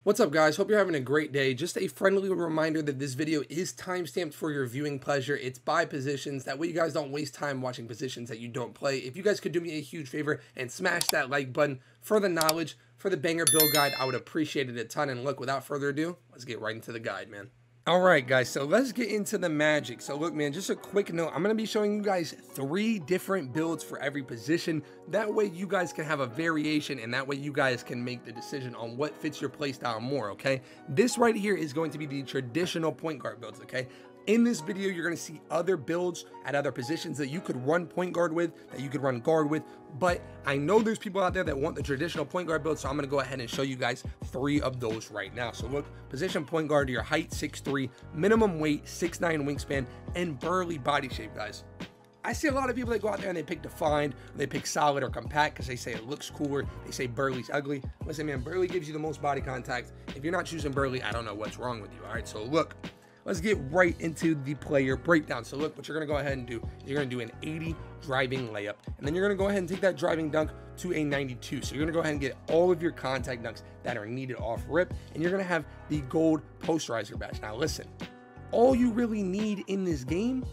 What's up, guys? Hope you're having a great day. Just a friendly reminder that this video is timestamped for your viewing pleasure. It's by positions. That way you guys don't waste time watching positions that you don't play. If you guys could do me a huge favor and smash that like button for the knowledge, for the banger build guide, I would appreciate it a ton. And look, without further ado, let's get right into the guide, man. All right, guys, so let's get into the magic. So look, man, just a quick note. I'm going to be showing you guys 3 different builds for every position. That way you guys can have a variation, and that way you guys can make the decision on what fits your playstyle more, okay? This right here is going to be the traditional point guard builds, okay? In this video, you're going to see other builds at other positions that you could run point guard with, that you could run guard with, but I know there's people out there that want the traditional point guard build, so I'm going to go ahead and show you guys 3 of those right now. So look, position point guard, your height 6'3", minimum weight 6'9" wingspan, and burly body shape, guys. I see a lot of people that go out there and they pick defined, they pick solid or compact because they say it looks cooler. They say burly's ugly. Listen, man, burly gives you the most body contact. If you're not choosing burly, I don't know what's wrong with you, all right? So look, let's get right into the player breakdown. So look, what you're gonna go ahead and do, you're gonna do an 80 driving layup, and then you're gonna go ahead and take that driving dunk to a 92. So you're gonna go ahead and get all of your contact dunks that are needed off rip, and you're gonna have the gold posterizer badge. Now listen, all you really need in this game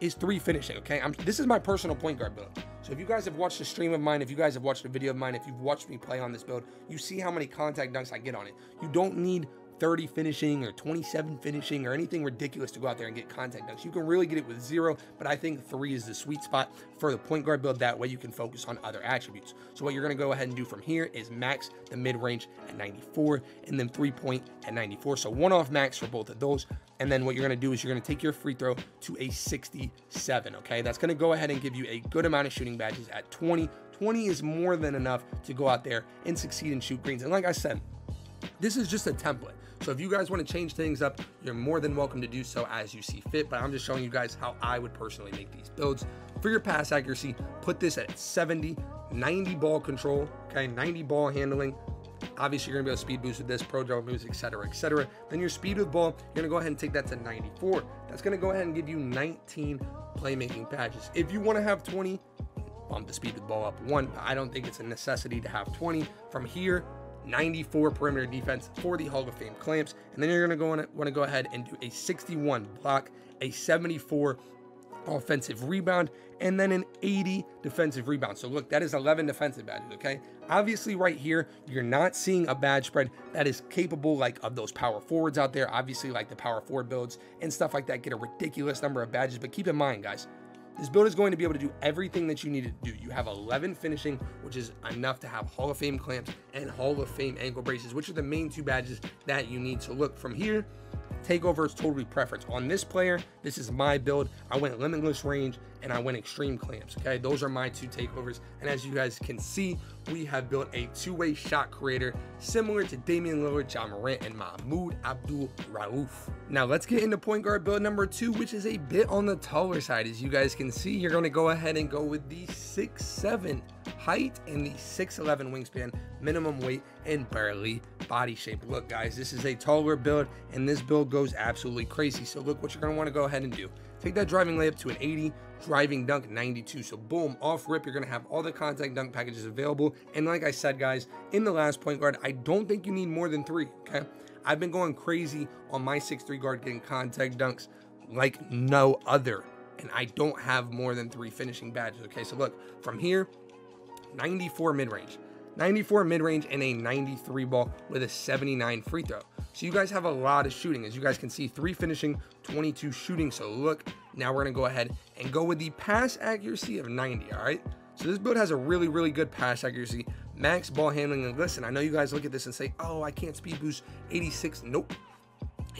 is 3 finishing, okay? This is my personal point guard build. So if you guys have watched a stream of mine, if you guys have watched a video of mine, if you've watched me play on this build, you see how many contact dunks I get on it. You don't need 30 finishing or 27 finishing or anything ridiculous to go out there and get contact dunks. You can really get it with 0, but I think 3 is the sweet spot for the point guard build. That way you can focus on other attributes. So what you're going to go ahead and do from here is max the mid-range at 94 and then 3-point at 94. So 1 off max for both of those. And then what you're going to do is you're going to take your free throw to a 67, okay? That's going to go ahead and give you a good amount of shooting badges at 20. 20 is more than enough to go out there and succeed and shoot greens. And like I said, this is just a template. So if you guys want to change things up, you're more than welcome to do so as you see fit, but I'm just showing you guys how I would personally make these builds. For your pass accuracy, put this at 70, 90 ball control, okay, 90 ball handling. Obviously, you're gonna be able to speed boost with this, pro dribble moves, etc., etc. Then your speed with ball, you're gonna go ahead and take that to 94. That's gonna go ahead and give you 19 playmaking badges. If you wanna have 20, bump the speed with ball up 1. I don't think it's a necessity to have 20. From here, 94 perimeter defense for the Hall of Fame clamps, and then you're going to want to go ahead and do a 61 block, a 74 offensive rebound, and then an 80 defensive rebound. So look, that is 11 defensive badges, okay? Obviously right here, you're not seeing a badge spread that is capable like of those power forwards out there. Obviously, like the power forward builds and stuff like that get a ridiculous number of badges, but keep in mind, guys, this build is going to be able to do everything that you need to do. You have 11 finishing, which is enough to have Hall of Fame clamps and Hall of Fame ankle braces, which are the main 2 badges that you need. So look, from here, takeover is totally preference. On this player, this is my build. I went limitless range and I went extreme clamps, okay? Those are my 2 takeovers. And as you guys can see, we have built a 2-way shot creator similar to Damian Lillard, Ja Morant, and Mahmoud Abdul-Rauf. Now let's get into point guard build number 2, which is a bit on the taller side. As you guys can see, you're gonna go ahead and go with the 6'7" height and the 6'11" wingspan, minimum weight, and burly body shape. Look, guys, this is a taller build, and this build goes absolutely crazy. So look, what you're gonna wanna go ahead and do. Take that driving layup to an 80, driving dunk 92. So boom, off rip, you're gonna have all the contact dunk packages available. And like I said, guys, in the last point guard, I don't think you need more than 3, okay? I've been going crazy on my 6'3" guard getting contact dunks like no other, and I don't have more than 3 finishing badges, okay? So look, from here, 94 mid-range. 94 mid-range and a 93 ball with a 79 free throw. So you guys have a lot of shooting. As you guys can see, 3 finishing, 22 shooting. So look, now we're gonna go ahead and go with the pass accuracy of 90, all right? So this build has a really, really good pass accuracy, max ball handling. And listen, I know you guys look at this and say, oh, I can't speed boost 86. Nope.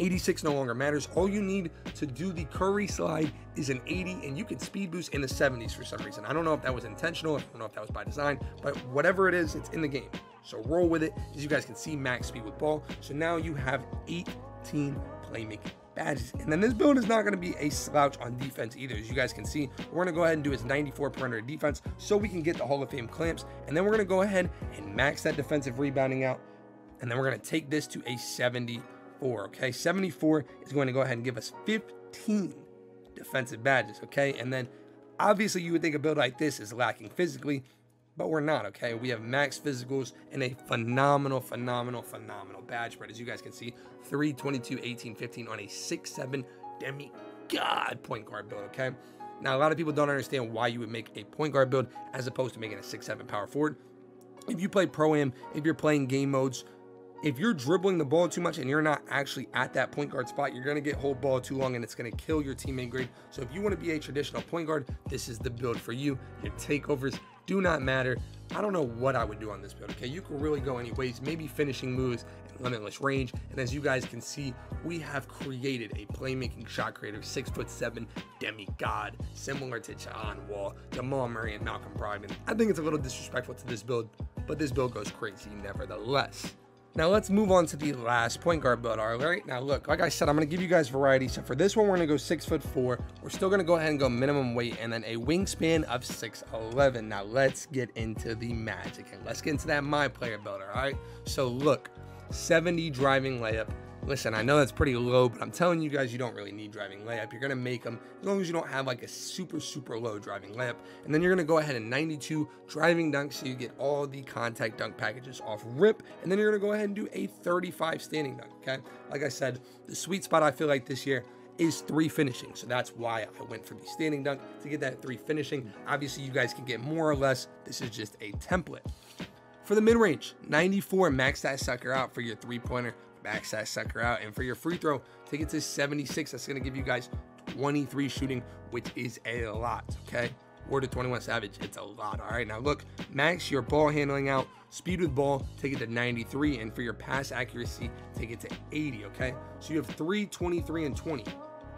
86 no longer matters. All you need to do the Curry slide is an 80, and you can speed boost in the 70s for some reason. I don't know if that was intentional, I don't know if that was by design, but whatever it is, it's in the game. So roll with it. As you guys can see, max speed with ball. So now you have 18 playmaking badges. And then this build is not going to be a slouch on defense either. As you guys can see, we're going to go ahead and do his 94 perimeter defense so we can get the Hall of Fame clamps. And then we're going to go ahead and max that defensive rebounding out. And then we're going to take this to a 74, okay? 74 is going to go ahead and give us 15 defensive badges, okay? And then obviously you would think a build like this is lacking physically, but we're not, okay? We have max physicals and a phenomenal badge spread. As you guys can see, 3, 22, 18, 15 on a 6'7" DEMI-GOD point guard build, okay? Now, a lot of people don't understand why you would make a point guard build as opposed to making a 6'7" power forward. If you play Pro-Am, if you're playing game modes, if you're dribbling the ball too much and you're not actually at that point guard spot, you're going to get hold ball too long and it's going to kill your teammate grade. So if you want to be a traditional point guard, this is the build for you. Your takeovers do not matter. I don't know what I would do on this build, okay? You can really go any ways, maybe finishing moves and limitless range. And as you guys can see, we have created a playmaking shot creator, 6'7" DEMI-GOD, similar to John Wall, Jamal Murray, and Malcolm Brogdon. I think it's a little disrespectful to this build, but this build goes crazy nevertheless. Now let's move on to the last point guard build. All right, now look, like I said, I'm going to give you guys variety. So for this one, we're going to go 6'4". We're still going to go ahead and go minimum weight and then a wingspan of 6'11". Now let's get into the magic and let's get into that my player builder. All right, so look, 70 driving layup. Listen, I know that's pretty low, but I'm telling you guys, you don't really need driving layup. You're going to make them as long as you don't have like a super low driving layup. And then you're going to go ahead and 92 driving dunk, so you get all the contact dunk packages off rip. And then you're going to go ahead and do a 35 standing dunk, okay? Like I said, the sweet spot I feel like this year is 3 finishing. So that's why I went for the standing dunk, to get that 3 finishing. Obviously, you guys can get more or less. This is just a template. For the mid-range, 94, max that sucker out for your 3-pointer. Max that sucker out, and for your free throw, take it to 76. That's going to give you guys 23 shooting, which is a lot, okay? Or to 21 Savage, it's a lot. All right, now look, max your ball handling out, speed with ball, take it to 93, and for your pass accuracy, take it to 80, okay? So you have 3, 23, and 20.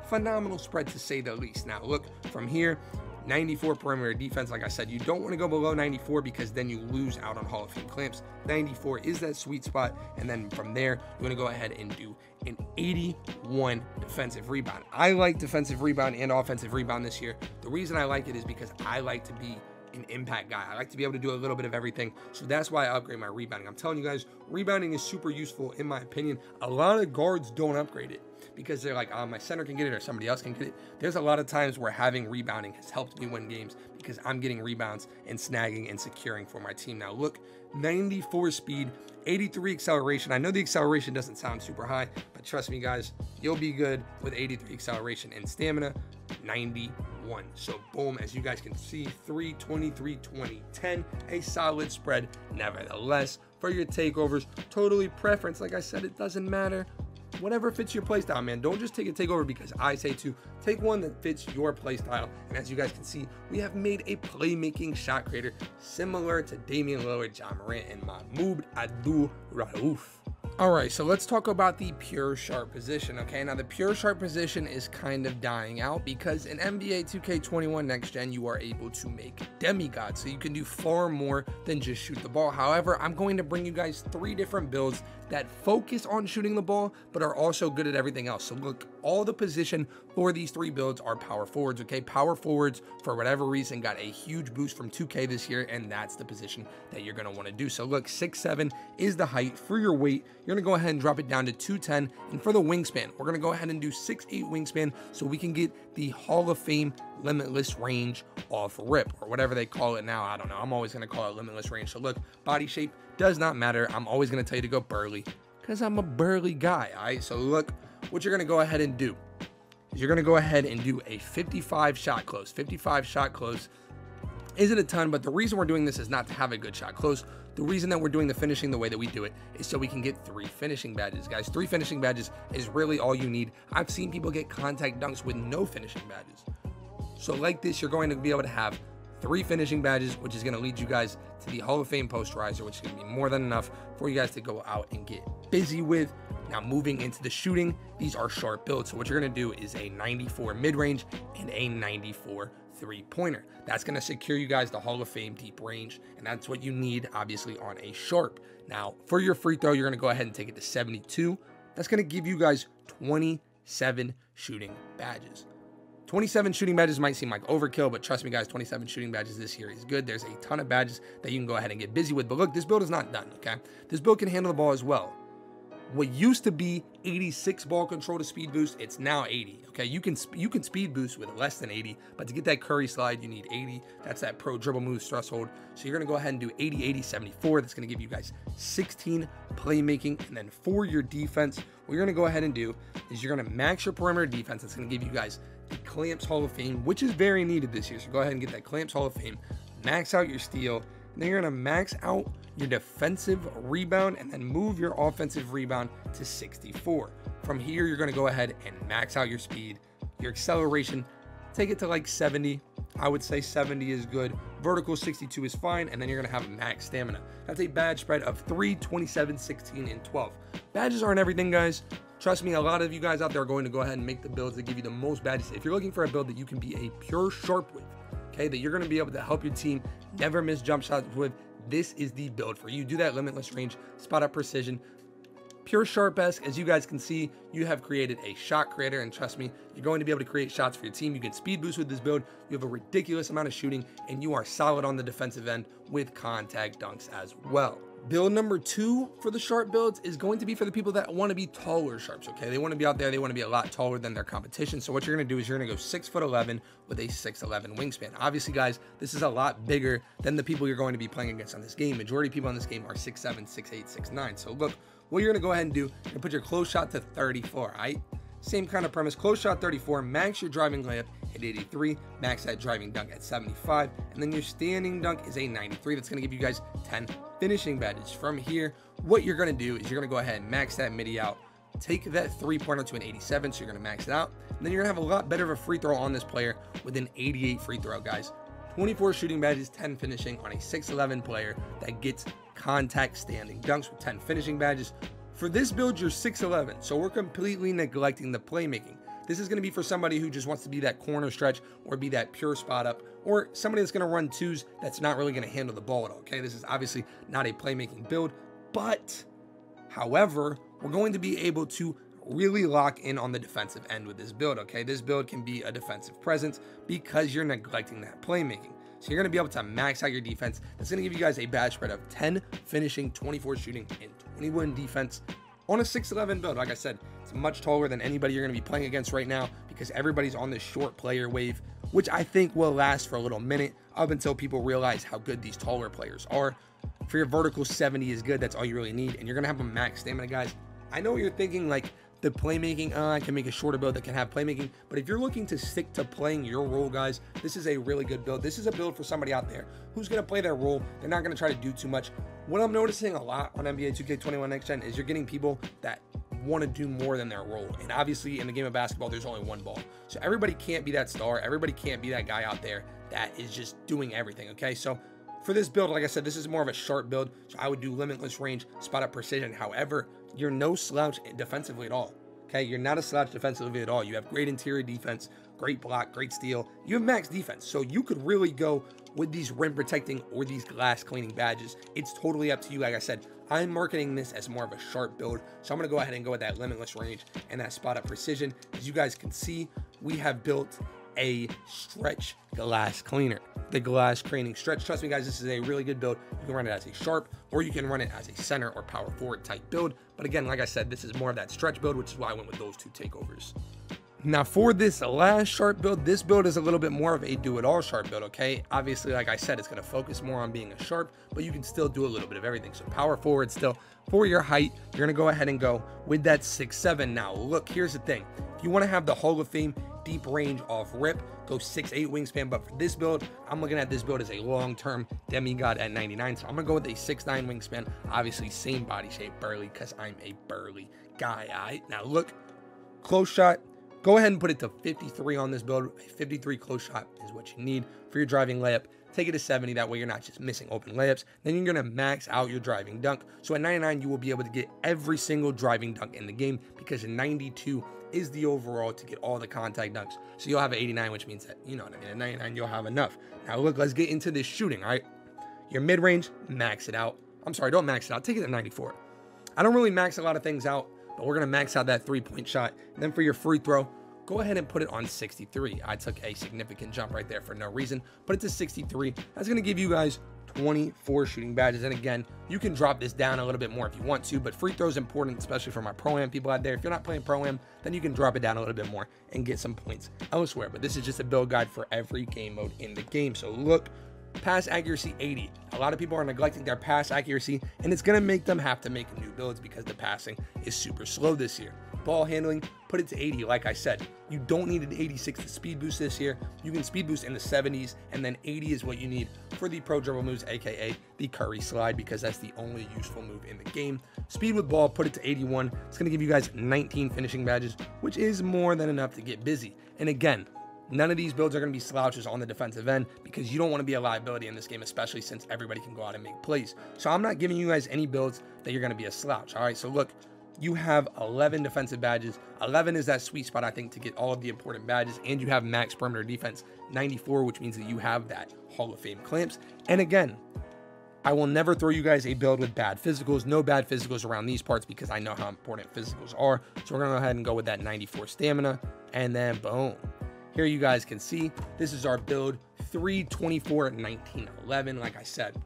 Phenomenal spread, to say the least. Now look, from here, 94 perimeter defense. Like I said, you don't want to go below 94 because then you lose out on Hall of Fame clamps. 94 is that sweet spot, and then from there, you want to go ahead and do an 81 defensive rebound. I like defensive rebound and offensive rebound this year. The reason I like it is because I like to be an impact guy. I like to be able to do a little bit of everything, so that's why I upgrade my rebounding. I'm telling you guys, rebounding is super useful in my opinion. A lot of guards don't upgrade it because they're like, oh, my center can get it or somebody else can get it. There's a lot of times where having rebounding has helped me win games because I'm getting rebounds and snagging and securing for my team. Now look, 94 speed, 83 acceleration. I know the acceleration doesn't sound super high, but trust me guys, you'll be good with 83 acceleration, and stamina 91. So boom, as you guys can see, 3, 23, 20, 10, a solid spread nevertheless. For your takeovers, totally preference. Like I said, it doesn't matter. Whatever fits your playstyle, man. Don't just take a takeover because I say to. Take one that fits your playstyle. And as you guys can see, we have made a playmaking shot creator similar to Damian Lillard, John Morant, and Mahmoud Abdul-Rauf. All right, so let's talk about the pure sharp position, okay? Now, the pure sharp position is kind of dying out because in NBA 2K21 Next Gen, you are able to make DEMI-GOD, so you can do far more than just shoot the ball. However, I'm going to bring you guys 3 different builds that focus on shooting the ball, but are also good at everything else. So look, all the position for these 3 builds are power forwards, okay? Power forwards, for whatever reason, got a huge boost from 2K this year, and that's the position that you're gonna wanna do. So look, 6'7" is the height. For your weight, you're gonna go ahead and drop it down to 210, and for the wingspan, we're gonna go ahead and do 6'8" wingspan so we can get the Hall of Fame limitless range off rip, or whatever they call it now. I don't know. I'm always gonna call it limitless range. So look, body shape does not matter. I'm always gonna tell you to go burly because I'm a burly guy. All right, so look, what you're gonna go ahead and do is you're gonna go ahead and do a 55 shot close. 55 shot close isn't a ton, but the reason we're doing this is not to have a good shot close. The reason that we're doing the finishing the way that we do it is so we can get 3 finishing badges, guys. 3 finishing badges is really all you need. I've seen people get contact dunks with no finishing badges. So like this, you're going to be able to have 3 finishing badges, which is going to lead you guys to the Hall of Fame posterizer, which is going to be more than enough for you guys to go out and get busy with. Now moving into the shooting, these are sharp builds. So what you're going to do is a 94 mid-range and a 94 3-pointer. That's going to secure you guys the Hall of Fame deep range, and that's what you need, obviously, on a sharp. Now, for your free throw, you're going to go ahead and take it to 72. That's going to give you guys 27 shooting badges. 27 shooting badges might seem like overkill, but trust me, guys, 27 shooting badges this year is good. There's a ton of badges that you can go ahead and get busy with. But look, this build is not done, okay? This build can handle the ball as well. What used to be 86 ball control to speed boost. It's now 80. Okay, you can speed boost with less than 80, but to get that Curry slide, you need 80. That's that pro dribble moves threshold. So you're gonna go ahead and do 80, 80, 74. That's gonna give you guys 16 playmaking. And then for your defense, what you're gonna go ahead and do is you're gonna max your perimeter defense. That's gonna give you guys the Clamps Hall of Fame, which is very needed this year. So go ahead and get that Clamps Hall of Fame. Max out your steal, and then you're gonna max out your defensive rebound and then move your offensive rebound to 64. From here, you're gonna go ahead and max out your speed, your acceleration, take it to like 70. I would say 70 is good. Vertical 62 is fine, and then you're gonna have max stamina. That's a badge spread of 3, 27, 16, and 12. Badges aren't everything, guys. Trust me, a lot of you guys out there are going to go ahead and make the builds that give you the most badges. If you're looking for a build that you can be a pure sharp with, okay, that you're gonna be able to help your team never miss jump shots with, this is the build for you. Do that limitless range, spot up precision, pure sharp-esque. As you guys can see, you have created a shot creator, and trust me, you're going to be able to create shots for your team. You can speed boost with this build. You have a ridiculous amount of shooting, and you are solid on the defensive end with contact dunks as well. Build number 2 for the sharp builds is going to be for the people that want to be taller sharps, okay? They want to be out there, they want to be a lot taller than their competition. So what you're going to do is you're going to go 6'11" with a 6'11" wingspan. Obviously, guys, this is a lot bigger than the people you're going to be playing against on this game. Majority of people on this game are 6'7", 6'8", 6'9". So look, what you're going to go ahead and do, you're going to put your close shot to 34, all right? Same kind of premise, close shot 34, max your driving layup at 83, max that driving dunk at 75, and then your standing dunk is a 93. That's going to give you guys 10 finishing badges. From here, what you're going to do is you're going to go ahead and max that midi out, take that three-pointer to an 87, so you're going to max it out, and then you're going to have a lot better of a free throw on this player with an 88 free throw, guys. 24 shooting badges, 10 finishing on a 6'11" player that gets contact standing dunks with 10 finishing badges. For this build, you're 6'11", so we're completely neglecting the playmaking. This is going to be for somebody who just wants to be that corner stretch or be that pure spot up, or somebody that's going to run twos that's not really going to handle the ball at all, okay? This is obviously not a playmaking build, but however, we're going to be able to really lock in on the defensive end with this build, okay? This build can be a defensive presence because you're neglecting that playmaking. So you're going to be able to max out your defense. That's going to give you guys a badge spread of 10 finishing, 24 shooting, and 21 defense on a 6'11" build. Like I said, it's much taller than anybody you're going to be playing against right now because everybody's on this short player wave, which I think will last for a little minute up until people realize how good these taller players are. For your vertical, 70 is good. That's all you really need, and you're going to have a max stamina, guys. I know what you're thinking, like, the playmaking, I can make a shorter build that can have playmaking, but if you're looking to stick to playing your role, guys, this is a really good build. This is a build for somebody out there who's going to play their role. They're not going to try to do too much. What I'm noticing a lot on NBA 2K21 Next Gen is you're getting people that want to do more than their role. And obviously in the game of basketball, there's only one ball. So everybody can't be that star. Everybody can't be that guy out there that is just doing everything, okay? So for this build, like I said, this is more of a sharp build. So I would do limitless range, spot up precision. However, you're no slouch defensively at all. Okay, you're not a slouch defensively at all. You have great interior defense, great block, great steal. You have max defense, so you could really go with these rim protecting or these glass cleaning badges. It's totally up to you. Like I said, I'm marketing this as more of a sharp build, so I'm going to go ahead and go with that limitless range and that spot up precision. As you guys can see, we have built a stretch glass cleaner, the glass cleaning stretch. Trust me, guys, this is a really good build. You can run it as a sharp, or you can run it as a center or power forward type build. But again, like I said, this is more of that stretch build, which is why I went with those two takeovers. Now for this last sharp build, this build is a little bit more of a do-it-all sharp build, okay? Obviously, like I said, it's going to focus more on being a sharp, but you can still do a little bit of everything. So power forward still. For your height, you're going to go ahead and go with that 6'7". Now look, here's the thing. If you want to have the Hall of Fame deep range off rip, go 6'8" wingspan, but for this build, I'm looking at this build as a long-term demigod at 99, so I'm gonna go with a 6'9" wingspan. Obviously same body shape, burly, because I'm a burly guy. All right, now look, close shot, go ahead and put it to 53 on this build. A 53 close shot is what you need for your driving layup. Take it to 70, that way you're not just missing open layups. Then you're gonna max out your driving dunk. So at 99, you will be able to get every single driving dunk in the game, because 92 is the overall to get all the contact dunks. So you'll have an 89, which means that, you know what I mean, at 99, you'll have enough. Now look, let's get into this shooting, all right? Your mid-range, max it out. I'm sorry, don't max it out, take it to 94. I don't really max a lot of things out, but we're gonna max out that three-point shot. And then for your free throw, go ahead and put it on 63. I took a significant jump right there for no reason. Put it to 63. That's gonna give you guys 24 shooting badges. And again, you can drop this down a little bit more if you want to, but free throw is important, especially for my Pro-Am people out there. If you're not playing Pro-Am, then you can drop it down a little bit more and get some points elsewhere. But this is just a build guide for every game mode in the game. So look, pass accuracy 80. A lot of people are neglecting their pass accuracy, and it's going to make them have to make new builds because the passing is super slow this year. Ball handling, put it to 80. Like I said, you don't need an 86 to speed boost this year. You can speed boost in the 70s, and then 80 is what you need for the pro dribble moves, aka the Curry slide, because that's the only useful move in the game. Speed with ball, put it to 81. It's going to give you guys 19 finishing badges, which is more than enough to get busy. And again, none of these builds are going to be slouches on the defensive end because you don't want to be a liability in this game, especially since everybody can go out and make plays. So I'm not giving you guys any builds that you're going to be a slouch. All right, so look, you have 11 defensive badges. 11 is that sweet spot, I think, to get all of the important badges, and you have max perimeter defense 94, which means that you have that Hall of Fame clamps. And again, I will never throw you guys a build with bad physicals. No bad physicals around these parts because I know how important physicals are. So we're going to go ahead and go with that 94 stamina, and then boom. Here you guys can see, this is our build 324 19 11. Like I said,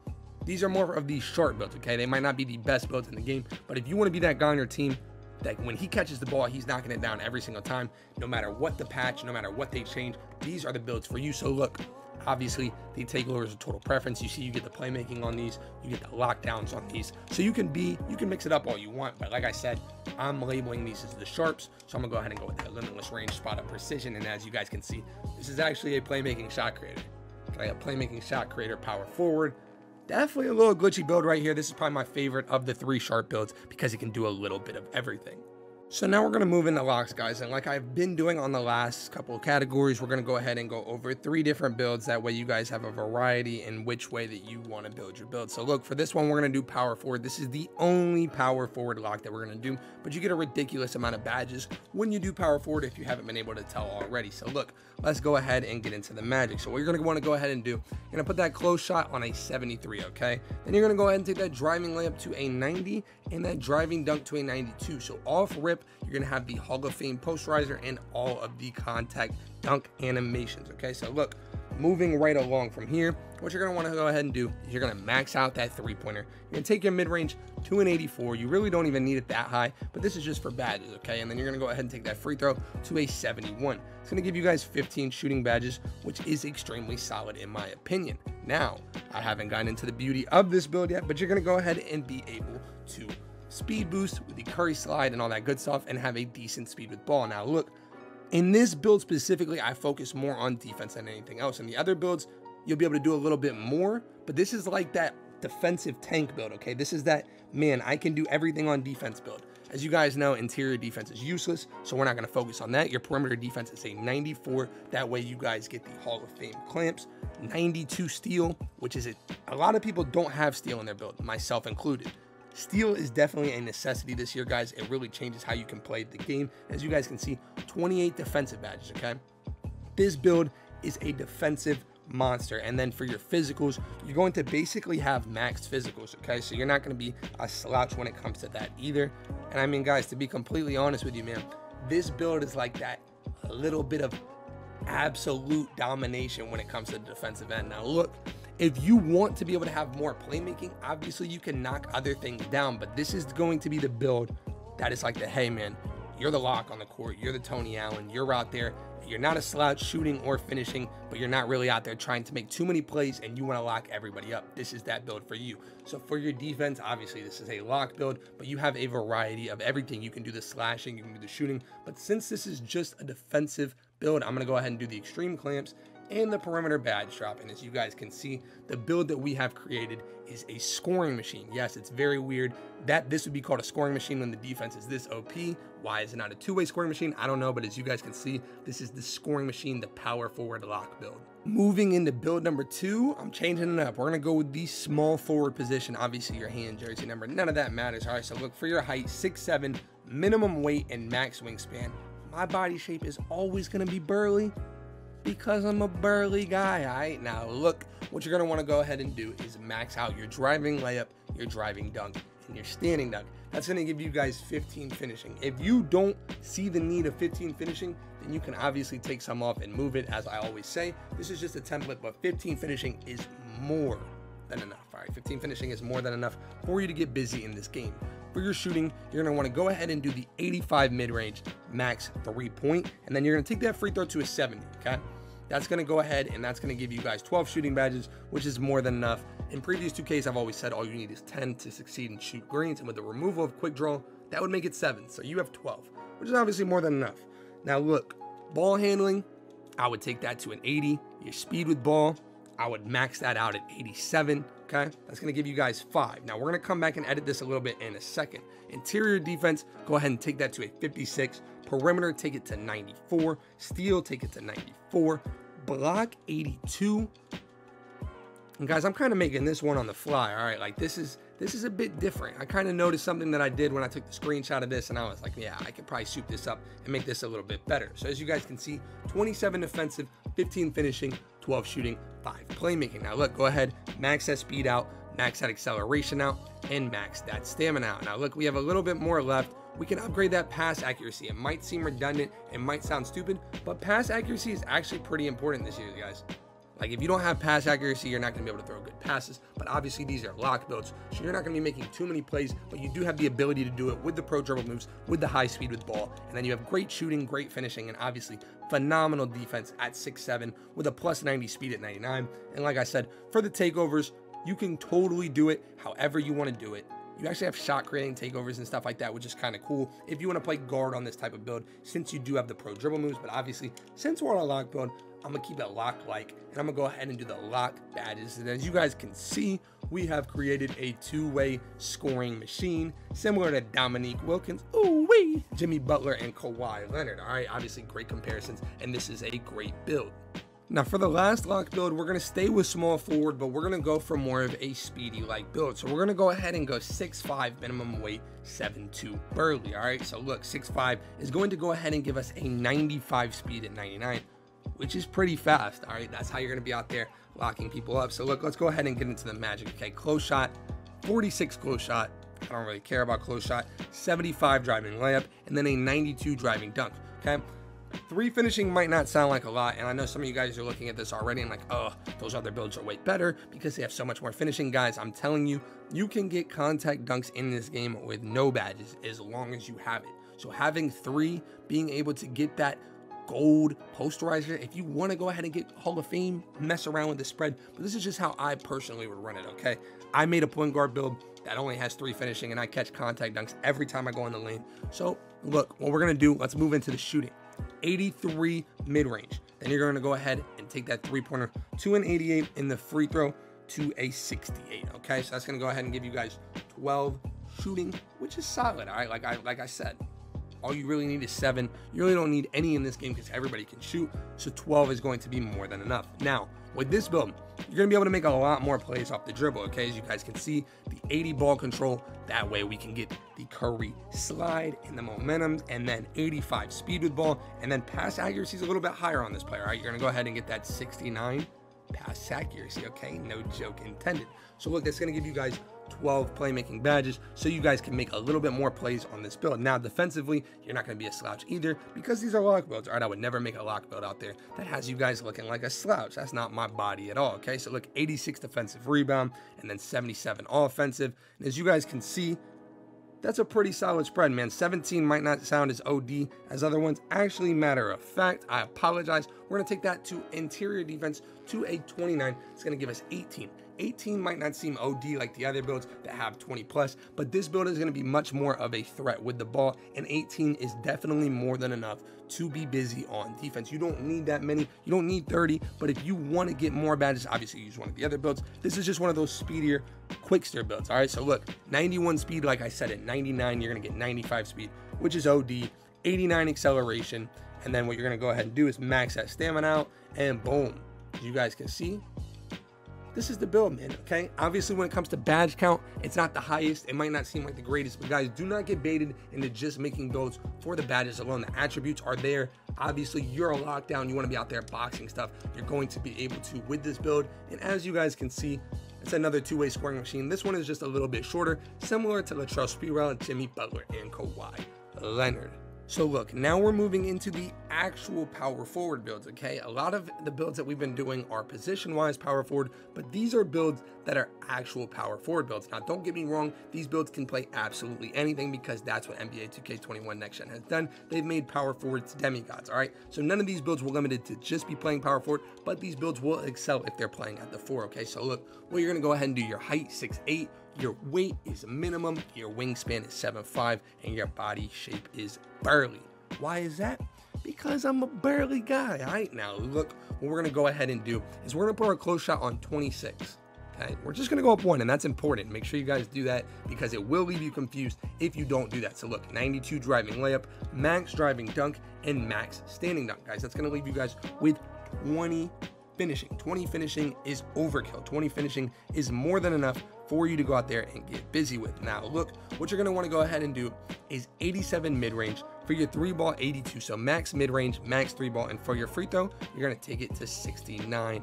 these are more of these short builds, okay? They might not be the best builds in the game, but if you want to be that guy on your team that when he catches the ball, he's knocking it down every single time, no matter what the patch, no matter what they change, these are the builds for you. So look, obviously the takeover is a total preference. You see, you get the playmaking on these, you get the lockdowns on these, so you can mix it up all you want. But like I said, I'm labeling these as the sharps, so I'm gonna go ahead and go with that limitless range, spot up precision. And as you guys can see, this is actually a playmaking shot creator. Okay, a playmaking shot creator, power forward. Definitely a little glitchy build right here. This is probably my favorite of the 3 sharp builds because it can do a little bit of everything. So now we're going to move into locks, guys, and like I've been doing on the last couple of categories, we're going to go ahead and go over 3 different builds. That way you guys have a variety in which way that you want to build your build. So look, for this one, we're going to do power forward. This is the only power forward lock that we're going to do, but you get a ridiculous amount of badges when you do power forward if you haven't been able to tell already. So look, let's go ahead and get into the magic. So what you're going to want to go ahead and do, you're going to put that close shot on a 73, okay? Then you're going to go ahead and take that driving layup to a 90 and that driving dunk to a 92. So off rip, you're going to have the Hall of Fame posterizer and all of the contact dunk animations, okay? So look, moving right along from here, what you're going to want to go ahead and do is you're going to max out that 3-pointer. You're going to take your mid-range to an 84. You really don't even need it that high, but this is just for badges, okay? And then you're going to go ahead and take that free throw to a 71. It's going to give you guys 15 shooting badges, which is extremely solid in my opinion. Now, I haven't gotten into the beauty of this build yet, but you're going to go ahead and be able to speed boost with the Curry slide and all that good stuff and have a decent speed with ball. Now look, in this build specifically, I focus more on defense than anything else. In the other builds, you'll be able to do a little bit more, but this is like that defensive tank build, okay? This is that, man, I can do everything on defense build. As you guys know, interior defense is useless, so we're not going to focus on that. Your perimeter defense is a 94. That way you guys get the Hall of Fame clamps. 92 steal, which is a lot of people don't have steal in their build, myself included. Steal is definitely a necessity this year, guys. It really changes how you can play the game. As you guys can see, 28 defensive badges, okay? This build is a defensive monster. And then for your physicals, you're going to basically have maxed physicals, okay? So you're not going to be a slouch when it comes to that either. And I mean, guys, to be completely honest with you, man, this build is like that, a little bit of absolute domination when it comes to the defensive end. Now look, if you want to be able to have more playmaking, obviously you can knock other things down, but this is going to be the build that is like the, hey man, you're the lock on the court, you're the Tony Allen, you're out there, you're not a slouch shooting or finishing, but you're not really out there trying to make too many plays and you want to lock everybody up. This is that build for you. So for your defense, obviously this is a lock build, but you have a variety of everything. You can do the slashing, you can do the shooting, but since this is just a defensive build, I'm going to go ahead and do the extreme clamps and the perimeter badge drop. And as you guys can see, the build that we have created is a scoring machine. Yes, it's very weird that this would be called a scoring machine when the defense is this OP. Why is it not a two-way scoring machine? I don't know, but as you guys can see, this is the scoring machine, the power forward lock build. Moving into build number 2, I'm changing it up. We're gonna go with the small forward position. Obviously your hand jersey number, none of that matters. All right, so look, for your height, 6'7", minimum weight and max wingspan. My body shape is always gonna be burly, because I'm a burly guy. All right, now look, what you're gonna wanna go ahead and do is max out your driving layup, your driving dunk, and your standing dunk. That's gonna give you guys 15 finishing. If you don't see the need of 15 finishing, then you can obviously take some off and move it. As I always say, this is just a template, but 15 finishing is more than enough. All right, 15 finishing is more than enough for you to get busy in this game. For your shooting, you're going to want to go ahead and do the 85 mid-range max 3-point, and then you're going to take that free throw to a 70, okay? That's going to go ahead and that's going to give you guys 12 shooting badges, which is more than enough. In previous 2Ks, I've always said all you need is 10 to succeed and shoot greens, and with the removal of quick draw, that would make it 7. So you have 12, which is obviously more than enough. Now look, ball handling, I would take that to an 80. Your speed with ball, I would max that out at 87. Okay, that's going to give you guys 5. Now we're going to come back and edit this a little bit in a second. Interior defense, go ahead and take that to a 56. Perimeter, take it to 94. Steal, take it to 94. Block, 82. And guys, I'm kind of making this one on the fly. All right, like this is a bit different. I kind of noticed something that I did when I took the screenshot of this, and I was like, yeah, I could probably soup this up and make this a little bit better. So as you guys can see, 27 defensive, 15 finishing, 12 shooting, 5 playmaking. Now look, go ahead, max that speed out, max that acceleration out, and max that stamina out. Now look, we have a little bit more left. We can upgrade that pass accuracy. It might seem redundant, it might sound stupid, but pass accuracy is actually pretty important this year, guys. Like if you don't have pass accuracy, you're not going to be able to throw good passes, but obviously these are lock builds, so you're not going to be making too many plays, but you do have the ability to do it with the pro dribble moves, with the high speed with ball, and then you have great shooting, great finishing, and obviously phenomenal defense at 6'7", with a plus 90 speed at 99. And like I said, for the takeovers, you can totally do it however you want to do it. You actually have shot creating takeovers and stuff like that, which is kind of cool if you want to play guard on this type of build, since you do have the pro dribble moves. But obviously, since we're on a lock build, I'm going to keep it lock-like, and I'm going to go ahead and do the lock badges. And as you guys can see, we have created a two-way scoring machine, similar to Dominique Wilkins, ooh-wee, Jimmy Butler, and Kawhi Leonard. All right, obviously great comparisons, and this is a great build. Now for the last lock build, we're going to stay with small forward, but we're going to go for more of a speedy-like build. So we're going to go ahead and go 6'5", minimum weight, 7'2", burly. All right, so look, 6'5" is going to go ahead and give us a 95 speed at 99. Which is pretty fast. All right, that's how you're going to be out there locking people up. So look, let's go ahead and get into the magic. Okay, close shot, 46 close shot. I don't really care about close shot. 75 driving layup, and then a 92 driving dunk. Okay, 3 finishing might not sound like a lot, and I know some of you guys are looking at this already and like, oh, those other builds are way better because they have so much more finishing. Guys, I'm telling you, you can get contact dunks in this game with no badges as long as you have it. So having 3, being able to get that gold posterizer, if you want to go ahead and get Hall of Fame, mess around with the spread, but this is just how I personally would run it. Okay, I made a point guard build that only has 3 finishing, and I catch contact dunks every time I go in the lane. So look, what we're gonna do, let's move into the shooting. 83 mid-range, then you're gonna go ahead and take that 3-pointer to an 88 in the free throw to a 68. Okay, so that's gonna go ahead and give you guys 12 shooting, which is solid. All right, like I said, all you really need is 7. You really don't need any in this game because everybody can shoot. So 12 is going to be more than enough. Now, with this build, you're going to be able to make a lot more plays off the dribble, okay? As you guys can see, the 80 ball control. That way we can get the Curry slide and the momentum, and then 85 speed with ball, and then pass accuracy is a little bit higher on this player, all right? You're going to go ahead and get that 69 pass accuracy, okay? No joke intended. So look, that's going to give you guys 12 playmaking badges, so you guys can make a little bit more plays on this build. Now defensively, you're not going to be a slouch either because these are lock builds. All right, I would never make a lock build out there that has you guys looking like a slouch. That's not my body at all. Okay, so look, 86 defensive rebound and then 77 offensive, and as you guys can see, that's a pretty solid spread, man. 17 might not sound as OD as other ones. Actually, matter of fact, I apologize. We're going to take that to interior defense to a 29. It's going to give us 18. 18 might not seem OD like the other builds that have 20 plus, but this build is going to be much more of a threat with the ball, and 18 is definitely more than enough to be busy on defense. You don't need that many. You don't need 30, but if you want to get more badges, obviously use one of the other builds. This is just one of those speedier, quickster builds. All right, so look, 91 speed, like I said, at 99, you're going to get 95 speed, which is OD, 89 acceleration, and then what you're going to go ahead and do is max that stamina out, and boom, as you guys can see, this is the build, man, okay? Obviously, when it comes to badge count, it's not the highest. It might not seem like the greatest, but guys, do not get baited into just making builds for the badges alone. The attributes are there. Obviously, you're a lockdown. You want to be out there boxing stuff. You're going to be able to with this build. And as you guys can see, it's another two-way scoring machine. This one is just a little bit shorter, similar to Latrell Sprewell, Jimmy Butler, and Kawhi Leonard. So look, now we're moving into the actual power forward builds, okay? A lot of the builds that we've been doing are position-wise power forward, but these are builds that are actual power forward builds. Now, don't get me wrong, these builds can play absolutely anything because that's what NBA 2K21 Next Gen has done. They've made power forwards demigods, all right? So none of these builds were limited to just be playing power forward, but these builds will excel if they're playing at the 4, okay? So look, well, you're gonna go ahead and do your height, 6'8", your weight is minimum, your wingspan is 7'5", and your body shape is burly. Why is that? Because I'm a burly guy. All right, now look, what we're gonna go ahead and do is we're gonna put our close shot on 26. Okay, we're just gonna go up 1, and that's important. Make sure you guys do that because it will leave you confused if you don't do that. So look, 92 driving layup, max driving dunk, and max standing dunk, guys. That's gonna leave you guys with 20 finishing. 20 finishing is overkill. 20 finishing is more than enough for you to go out there and get busy with. Now look, what you're going to want to go ahead and do is 87 mid-range, for your 3-ball 82, so max mid-range, max 3-ball, and for your free throw you're going to take it to 69.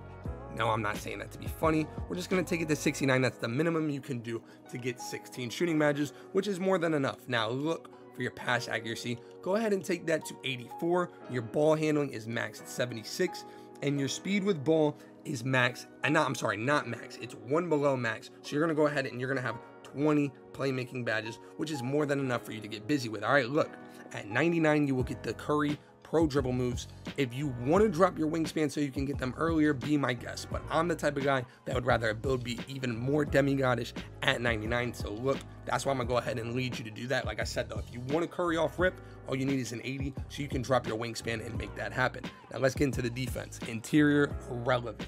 No, I'm not saying that to be funny, we're just going to take it to 69. That's the minimum you can do to get 16 shooting badges, which is more than enough. Now look, for your pass accuracy, go ahead and take that to 84. Your ball handling is max at 76, and your speed with ball is max, not max, it's 1 below max. So you're gonna go ahead and you're gonna have 20 playmaking badges, which is more than enough for you to get busy with. All right, look, at 99, you will get the Curry Pro dribble moves. If you want to drop your wingspan so you can get them earlier, be my guest. But I'm the type of guy that would rather a build be even more demigodish at 99. So look, that's why I'm gonna go ahead and lead you to do that. Like I said though, if you want to Curry off rip, all you need is an 80 so you can drop your wingspan and make that happen. Now let's get into the defense. Interior, irrelevant.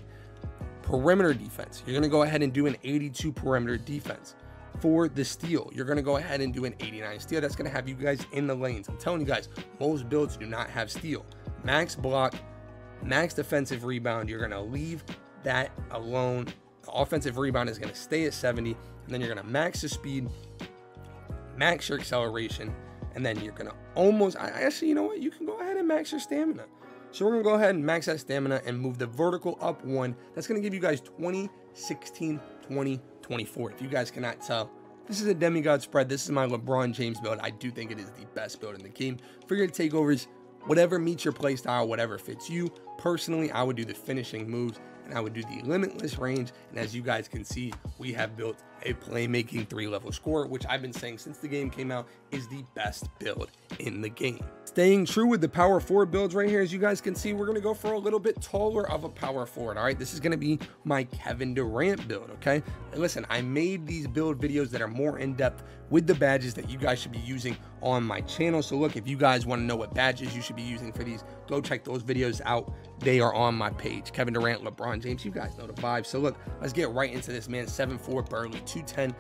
Perimeter defense, you're gonna go ahead and do an 82 perimeter defense. For the steal, you're going to go ahead and do an 89 steal. That's going to have you guys in the lanes. I'm telling you guys, most builds do not have steal. Max block, max defensive rebound, you're going to leave that alone. The offensive rebound is going to stay at 70, and then you're going to max the speed, max your acceleration, and then you're going to almost, actually, you know what? You can go ahead and max your stamina. So we're going to go ahead and max that stamina and move the vertical up 1. That's going to give you guys 20, 16, 20, 24. If you guys cannot tell, this is a demigod spread. This is my LeBron James build. I do think it is the best build in the game. For your takeovers, whatever meets your play style, whatever fits you. Personally, I would do the finishing moves and I would do the limitless range. And as you guys can see, we have built a playmaking 3-level score, which I've been saying since the game came out is the best build in the game. Staying true with the power forward builds right here, as you guys can see, we're going to go for a little bit taller of a power forward. All right, this is going to be my Kevin Durant build. Okay, and listen, I made these build videos that are more in depth with the badges that you guys should be using on my channel. So look, if you guys want to know what badges you should be using for these, go check those videos out. They are on my page. Kevin Durant, LeBron James, you guys know the vibe. So look, let's get right into this, man. 7'4", burly, 210.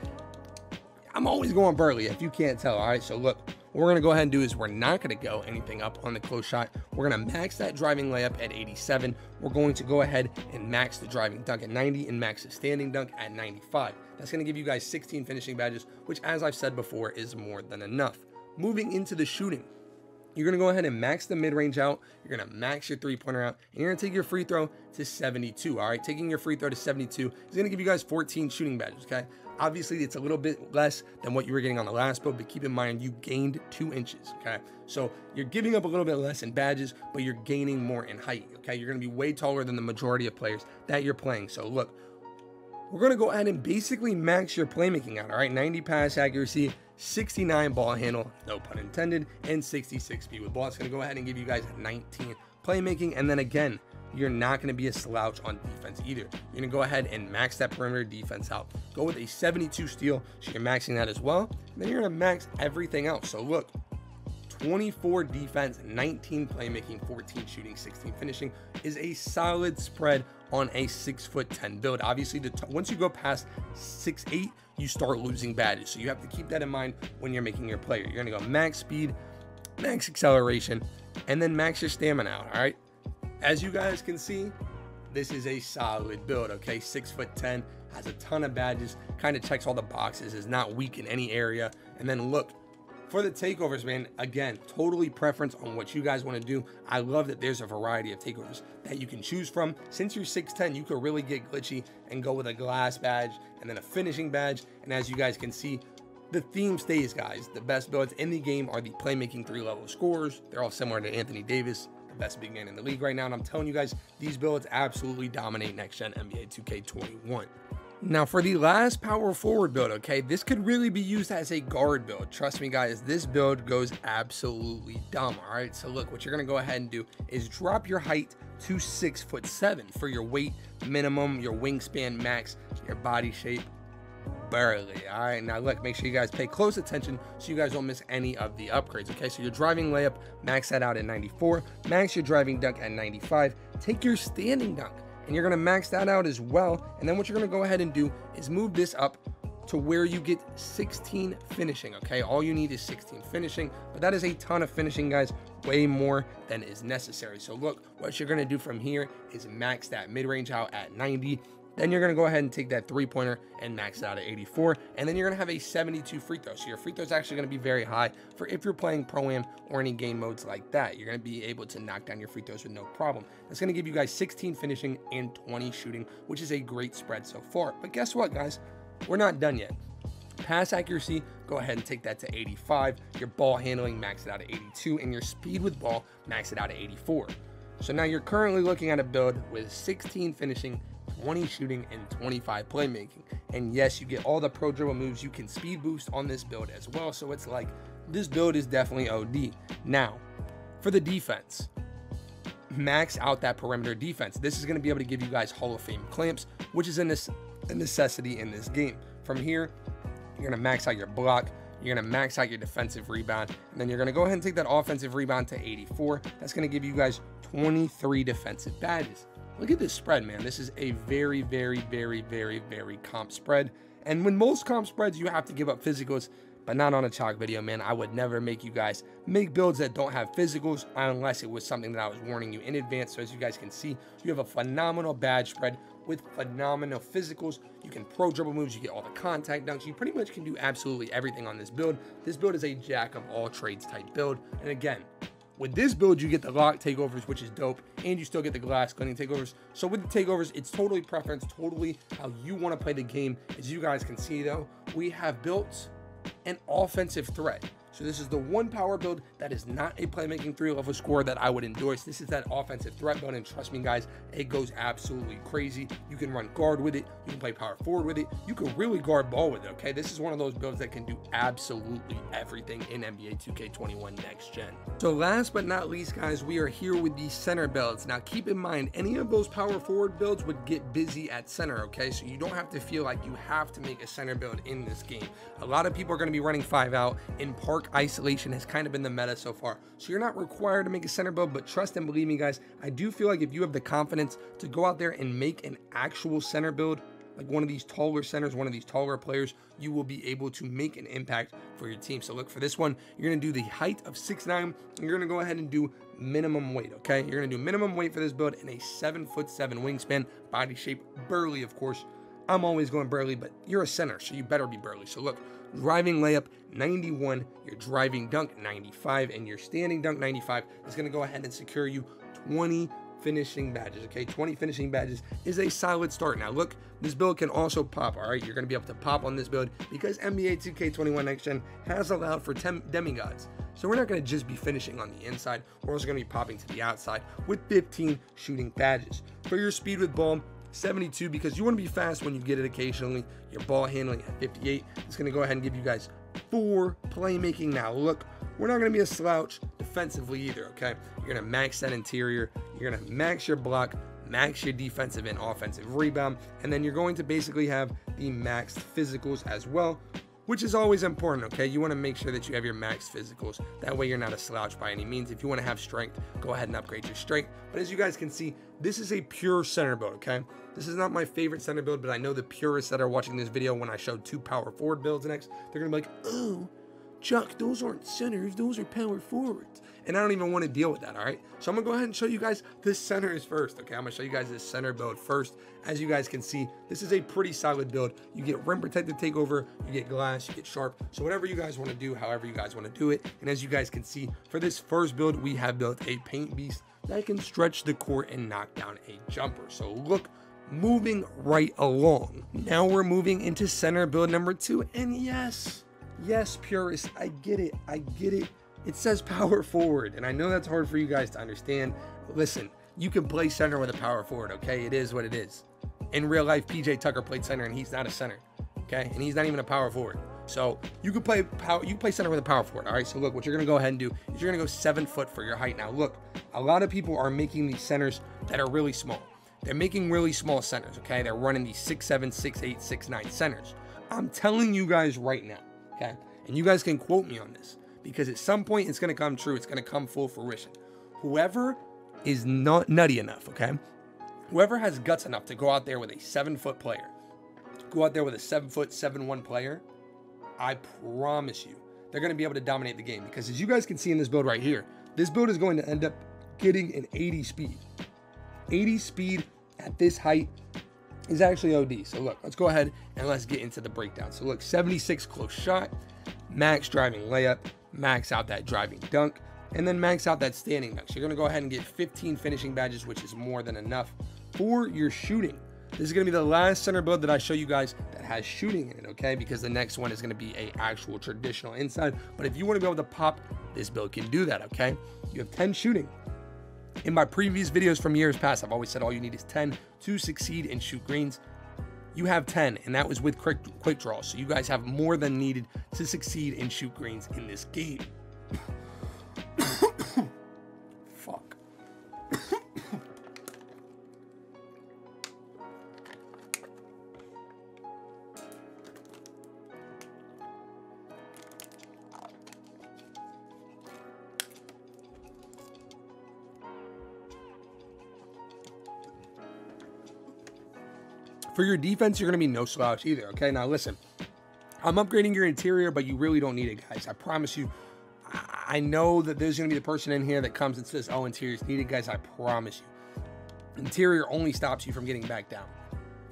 I'm always going burly, if you can't tell. All right, so look, what we're going to go ahead and do is we're not going to go anything up on the close shot. We're going to max that driving layup at 87. We're going to go ahead and max the driving dunk at 90 and max the standing dunk at 95. That's going to give you guys 16 finishing badges, which, as I've said before, is more than enough. Moving into the shooting, you're going to go ahead and max the mid-range out. You're going to max your three-pointer out, and you're going to take your free throw to 72. All right, taking your free throw to 72 is going to give you guys 14 shooting badges, okay? Obviously, it's a little bit less than what you were getting on the last build, but keep in mind, you gained 2 inches, okay? So you're giving up a little bit less in badges, but you're gaining more in height, okay? You're going to be way taller than the majority of players that you're playing. So look, we're going to go ahead and basically max your playmaking out, all right? 90 pass accuracy, 69 ball handle, no pun intended, and 66 speed with ball. It's going to go ahead and give you guys 19 playmaking, and then again, you're not going to be a slouch on defense either. You're going to go ahead and max that perimeter defense out. Go with a 72 steal, so you're maxing that as well. And then you're going to max everything else. So look, 24 defense, 19 playmaking, 14 shooting, 16 finishing is a solid spread on a 6'10" build. Obviously, once you go past 6'8", you start losing badges. So you have to keep that in mind when you're making your player. You're going to go max speed, max acceleration, and then max your stamina out, all right? As you guys can see, this is a solid build, okay? 6'10", has a ton of badges, kind of checks all the boxes, is not weak in any area. And then look, for the takeovers, man, again, totally preference on what you guys want to do. I love that there's a variety of takeovers that you can choose from. Since you're 6'10", you could really get glitchy and go with a glass badge and then a finishing badge. And as you guys can see, The theme stays, guys. The best builds in the game are the playmaking 3-level scorers. They're all similar to Anthony Davis, the best big man in the league right now. And I'm telling you guys, these builds absolutely dominate next-gen NBA 2K21. Now for the last power forward build, okay, this could really be used as a guard build. Trust me guys, this build goes absolutely dumb. All right, so look, what you're gonna go ahead and do is drop your height to 6'7" for your weight minimum, your wingspan max, your body shape barely. All right, now look, make sure you guys pay close attention so you guys don't miss any of the upgrades. Okay, so your driving layup, max that out at 94, max your driving dunk at 95, take your standing dunk and you're gonna max that out as well. And then what you're gonna go ahead and do is move this up to where you get 16 finishing. Okay, all you need is 16 finishing, but that is a ton of finishing, guys, way more than is necessary. So look, what you're gonna do from here is max that mid-range out at 90. Then you're gonna go ahead and take that 3-pointer and max it out at 84. And then you're gonna have a 72 free throw. So your free throw is actually gonna be very high for if you're playing Pro-Am or any game modes like that. You're gonna be able to knock down your free throws with no problem. That's gonna give you guys 16 finishing and 20 shooting, which is a great spread so far. But guess what, guys? We're not done yet. Pass accuracy, go ahead and take that to 85. Your ball handling, max it out at 82. And your speed with ball, max it out at 84. So now you're currently looking at a build with 16 finishing, 20 shooting, and 25 playmaking. And yes, you get all the pro dribble moves. You can speed boost on this build as well. So it's like, this build is definitely OD. Now, for the defense, max out that perimeter defense. This is going to be able to give you guys Hall of Fame clamps, which is a necessity in this game. From here, you're going to max out your block. You're going to max out your defensive rebound. And then you're going to go ahead and take that offensive rebound to 84. That's going to give you guys 23 defensive badges. Look at this spread, man. This is a very, very, very, very, very comp spread. And when most comp spreads, you have to give up physicals, but not on a chalk video, man. I would never make you guys make builds that don't have physicals unless it was something that I was warning you in advance. So as you guys can see, you have a phenomenal badge spread with phenomenal physicals. You can pro dribble moves, you get all the contact dunks. You pretty much can do absolutely everything on this build. This build is a jack of all trades type build. And again, with this build, you get the lock takeovers, which is dope, and you still get the glass cleaning takeovers. So with the takeovers, it's totally preference, totally how you want to play the game. As you guys can see, though, we have built an offensive threat. So this is the one power build that is not a playmaking 3-level score that I would endorse. This is that offensive threat build, and trust me, guys, it goes absolutely crazy. You can run guard with it. You can play power forward with it. You can really guard ball with it, okay? This is one of those builds that can do absolutely everything in NBA 2K21 Next Gen. So last but not least, guys, we are here with the center builds. Now, keep in mind, any of those power forward builds would get busy at center, okay? So you don't have to feel like you have to make a center build in this game. A lot of people are going to be running 5 out. In park isolation has kind of been the meta so far. So you're not required to make a center build, but trust and believe me, guys, I do feel like if you have the confidence to go out there and make an actual center build, like one of these taller centers, one of these taller players, you will be able to make an impact for your team. So look, for this one, you're going to do the height of 6'9", and you're going to go ahead and do minimum weight, okay? You're going to do minimum weight for this build and a 7'7" wingspan, body shape, burly, of course. I'm always going burly, but you're a center, so you better be burly. So look, driving layup 91, your driving dunk 95, and your standing dunk 95 is going to go ahead and secure you 20 finishing badges, okay? 20 finishing badges is a solid start. Now look, this build can also pop, all right? You're going to be able to pop on this build because NBA 2K21 Next Gen has allowed for demigods. So we're not going to just be finishing on the inside. We're also going to be popping to the outside with 15 shooting badges. For your speed with ball, 72, because you want to be fast when you get it occasionally. Your ball handling at 58. It's going to go ahead and give you guys 4 playmaking. Now look, we're not going to be a slouch defensively either, okay? You're going to max that interior. You're going to max your block, max your defensive and offensive rebound, and then you're going to basically have the maxed physicals as well, which is always important, okay? You want to make sure that you have your max physicals. That way you're not a slouch by any means. If you want to have strength, go ahead and upgrade your strength. But as you guys can see, this is a pure center build, okay? This is not my favorite center build, but I know the purists that are watching this video, when I showed 2 power forward builds next, they're going to be like, oh, Chuck, those aren't centers, those are power forwards. And I don't even want to deal with that, all right? So I'm going to go ahead and show you guys the centers first, okay? I'm going to show you guys this center build first. As you guys can see, this is a pretty solid build. You get rim protected takeover, you get glass, you get sharp. So whatever you guys want to do, however you guys want to do it. And as you guys can see, for this first build, we have built a paint beast that can stretch the court and knock down a jumper. So look, moving right along. Now we're moving into center build number 2. And yes, Yes, purists, I get it. I get it. It says power forward, and I know that's hard for you guys to understand. Listen, you can play center with a power forward, okay? It is what it is. In real life, PJ Tucker played center, and he's not a center, okay? And he's not even a power forward. So you can play center with a power forward, all right? So look, what you're gonna go ahead and do is you're gonna go 7 foot for your height. Now look, a lot of people are making these centers that are really small. They're making really small centers, okay? They're running these 6'7", 6'8", 6'9" centers. I'm telling you guys right now, okay? And you guys can quote me on this, because at some point it's gonna come true. It's gonna come full fruition. Whoever is not nutty enough, okay? Whoever has guts enough to go out there with a 7 foot player, go out there with a 7 foot, 7'1" player, I promise you, they're going to be able to dominate the game. Because as you guys can see in this build right here, this build is going to end up getting an 80 speed. 80 speed at this height is actually OD. So look, let's go ahead and let's get into the breakdown. So look, 76 close shot, max driving layup, max out that driving dunk, and then max out that standing dunk. So you're going to go ahead and get 15 finishing badges, which is more than enough for your shooting. This is going to be the last center build that I show you guys that has shooting in it, okay? Because the next one is going to be a actual traditional inside. But if you want to be able to pop, this build can do that, okay? You have 10 shooting. In my previous videos from years past, I've always said all you need is 10 to succeed and shoot greens. You have 10, and that was with quick draw. So you guys have more than needed to succeed and shoot greens in this game. Fuck. For your defense, you're going to be no slouch either, okay? Now, listen, I'm upgrading your interior, but you really don't need it, guys. I promise you. I know that there's going to be the person in here that comes and says, oh, interior's needed, guys. I promise you. Interior only stops you from getting back down.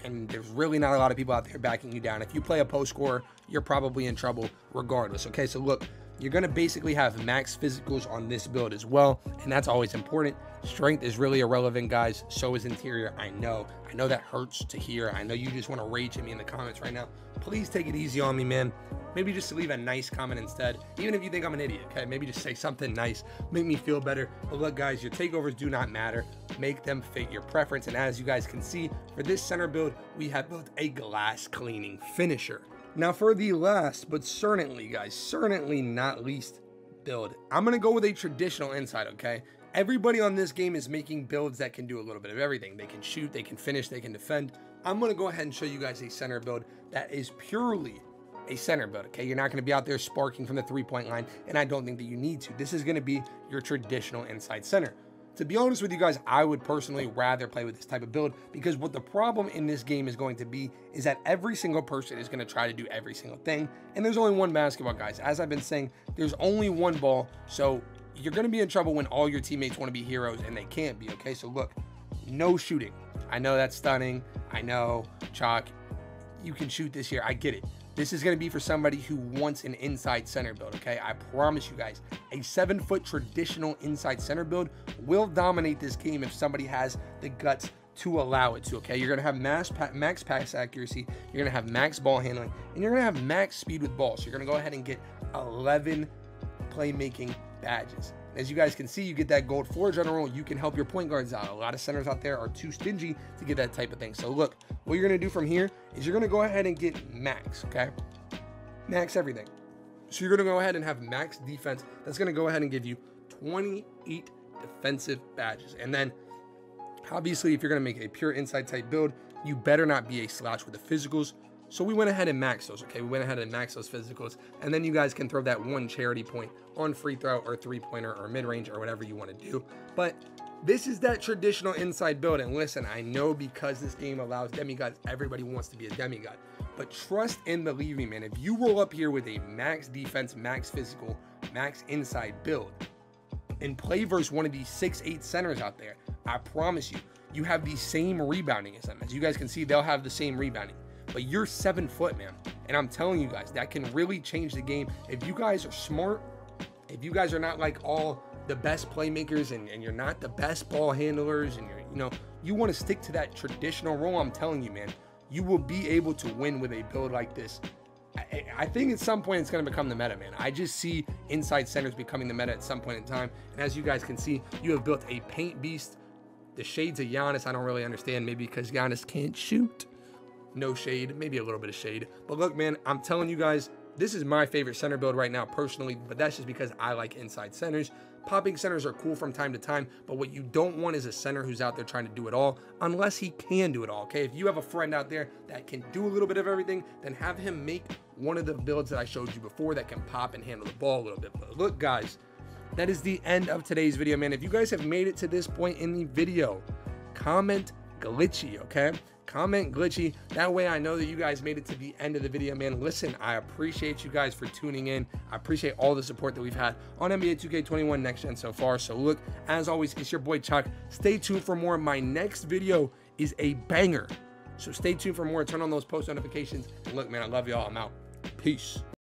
And there's really not a lot of people out there backing you down. If you play a post scorer, you're probably in trouble regardless, okay? So, look, you're going to basically have max physicals on this build as well, and that's always important. Strength is really irrelevant, guys. So is interior. I know that hurts to hear. I know you just want to rage at me in the comments right now. Please take it easy on me, man. Maybe just leave a nice comment instead. Even if you think I'm an idiot, okay? Maybe just say something nice. Make me feel better. But look, guys, your takeovers do not matter. Make them fit your preference. And as you guys can see, for this center build, we have built a glass cleaning finisher. Now for the last, but certainly, guys, certainly not least build, I'm going to go with a traditional inside, okay? Everybody on this game is making builds that can do a little bit of everything. They can shoot, they can finish, they can defend. I'm going to go ahead and show you guys a center build that is purely a center build, okay? You're not going to be out there sparking from the three-point line, and I don't think that you need to. This is going to be your traditional inside center. To be honest with you guys, I would personally rather play with this type of build, because what the problem in this game is going to be is that every single person is going to try to do every single thing, and there's only one basketball, guys. As I've been saying, there's only one ball, so you're going to be in trouble when all your teammates want to be heroes and they can't be, okay? So look, no shooting. I know that's stunning. I know, Chalk, you can shoot this year. I get it. This is going to be for somebody who wants an inside center build, okay? I promise you guys, a 7-foot traditional inside center build will dominate this game if somebody has the guts to allow it to, okay? You're going to have max pass accuracy, you're going to have max ball handling, and you're going to have max speed with balls. So you're going to go ahead and get 11 playmaking badges. As you guys can see, you get that gold floor general. You can help your point guards out. A lot of centers out there are too stingy to get that type of thing. So look, what you're going to do from here is you're going to go ahead and get max, okay? Max everything. So you're going to go ahead and have max defense. That's going to go ahead and give you 28 defensive badges. And then obviously, if you're going to make a pure inside type build, you better not be a slouch with the physicals. So we went ahead and maxed those, okay? We went ahead and maxed those physicals, and then you guys can throw that one charity point on free throw or three-pointer or mid-range or whatever you want to do. But this is that traditional inside build, and listen, I know because this game allows demigods, everybody wants to be a demigod. But trust and believe me, man, if you roll up here with a max defense, max physical, max inside build, and play versus one of these 6'8" centers out there, I promise you, you have the same rebounding as them. As you guys can see, they'll have the same rebounding. But you're 7 foot, man. And I'm telling you guys, that can really change the game. If you guys are smart, if you guys are not like all the best playmakers and you're not the best ball handlers and you want to stick to that traditional role, I'm telling you, man, you will be able to win with a build like this I think at some point it's going to become the meta, man. I just see inside centers becoming the meta at some point in time. And as you guys can see, you have built a paint beast. The shades of Giannis, I don't really understand. Maybe because Giannis can't shoot. No shade, maybe a little bit of shade. But look, man, I'm telling you guys, this is my favorite center build right now personally, but that's just because I like inside centers. Popping centers are cool from time to time, but what you don't want is a center who's out there trying to do it all, unless he can do it all, okay? If you have a friend out there that can do a little bit of everything, then have him make one of the builds that I showed you before that can pop and handle the ball a little bit. But look, guys, that is the end of today's video, man. If you guys have made it to this point in the video, comment glitchy, okay? Comment glitchy. That way I know that you guys made it to the end of the video, man. Listen, I appreciate you guys for tuning in. I appreciate all the support that we've had on NBA 2K21 Next Gen so far. So look, as always, it's your boy Chuck. Stay tuned for more. My next video is a banger. So stay tuned for more. Turn on those post notifications. And look, man, I love y'all. I'm out. Peace.